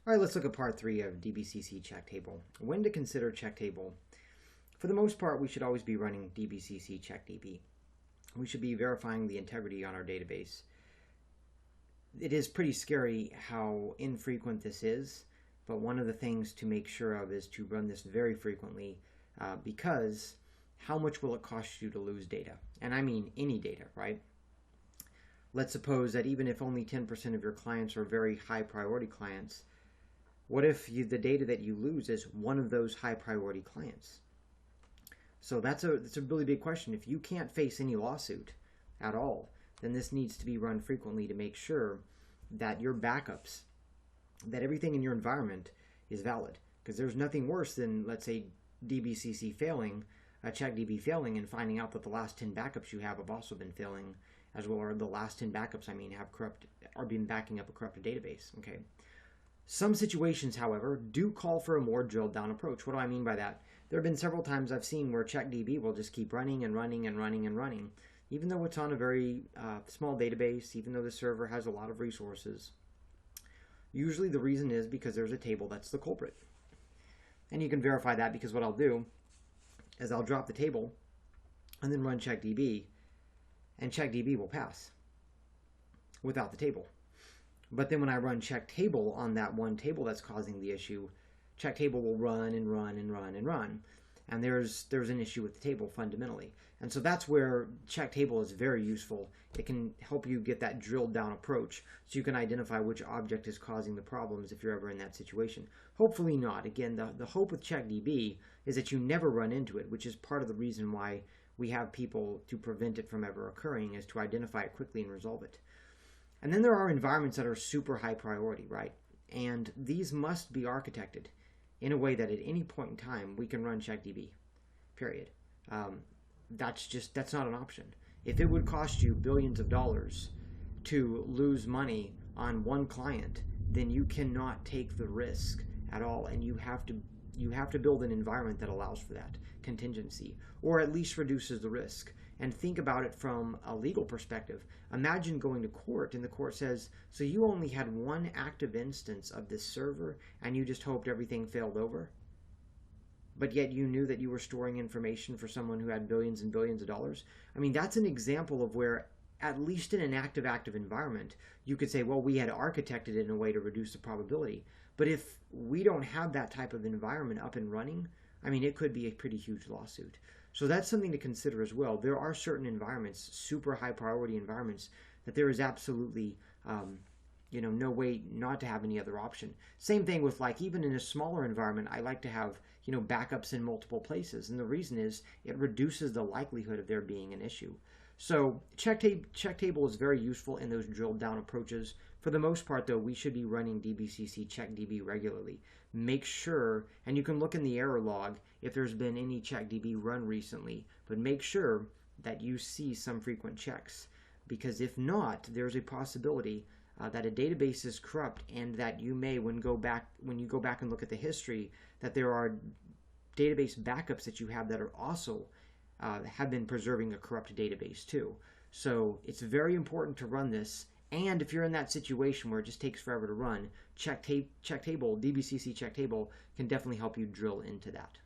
All right, let's look at part 3 of DBCC CHECKTABLE. When to consider CHECKTABLE. For the most part, we should always be running DBCC CheckDB. We should be verifying the integrity on our database. It is pretty scary how infrequent this is, but one of the things to make sure of is to run this very frequently because how much will it cost you to lose data? And I mean any data, right? Let's suppose that even if only 10% of your clients are very high priority clients, what if the data that you lose is one of those high priority clients? So that's a really big question. If you can't face any lawsuit at all, then this needs to be run frequently to make sure that your backups, that everything in your environment is valid. Because there's nothing worse than, let's say, DBCC failing, CheckDB failing, and finding out that the last 10 backups you have also been failing as well, or the last 10 backups, are being backing up a corrupted database. Okay. Some situations, however, do call for a more drilled down approach. What do I mean by that? There have been several times I've seen where CheckDB will just keep running and running and running and running, even though it's on a very small database, even though the server has a lot of resources. Usually the reason is because there's a table that's the culprit. And you can verify that because what I'll do is I'll drop the table and then run CheckDB, and CheckDB will pass without the table. But then when I run CheckTable on that one table that's causing the issue, CheckTable will run and run and run and run. And there's an issue with the table fundamentally. And so that's where CheckTable is very useful. It can help you get that drilled down approach so you can identify which object is causing the problems if you're ever in that situation. Hopefully not. Again, the hope with CheckDB is that you never run into it, which is part of the reason why we have people to prevent it from ever occurring, is to identify it quickly and resolve it. And then there are environments that are super high priority, right? And these must be architected in a way that at any point in time we can run CheckDB, period. That's not an option. If it would cost you billions of dollars to lose money on one client, then you cannot take the risk at all, and you have to build an environment that allows for that contingency, or at least reduces the risk. And think about it from a legal perspective. Imagine going to court and the court says, so you only had one active instance of this server and you just hoped everything failed over, but yet you knew that you were storing information for someone who had billions and billions of dollars. I mean, that's an example of where, at least in an active environment, you could say, well, we had architected it in a way to reduce the probability. But if we don't have that type of environment up and running, I mean, it could be a pretty huge lawsuit. So that's something to consider as well. There are certain environments, super high priority environments, that there is absolutely no way not to have any other option. Same thing with, like, even in a smaller environment, I like to have backups in multiple places. And the reason is it reduces the likelihood of there being an issue. So CheckTable is very useful in those drilled down approaches. For the most part, though, we should be running DBCC CheckDB regularly. Make sure, and you can look in the error log if there's been any CheckDB run recently, but make sure that you see some frequent checks, because if not, there's a possibility that a database is corrupt, and that you may, when you go back and look at the history, that there are database backups that you have that are also have been preserving a corrupt database too. So it's very important to run this. And if you're in that situation where it just takes forever to run, CheckTable, DBCC CheckTable can definitely help you drill into that.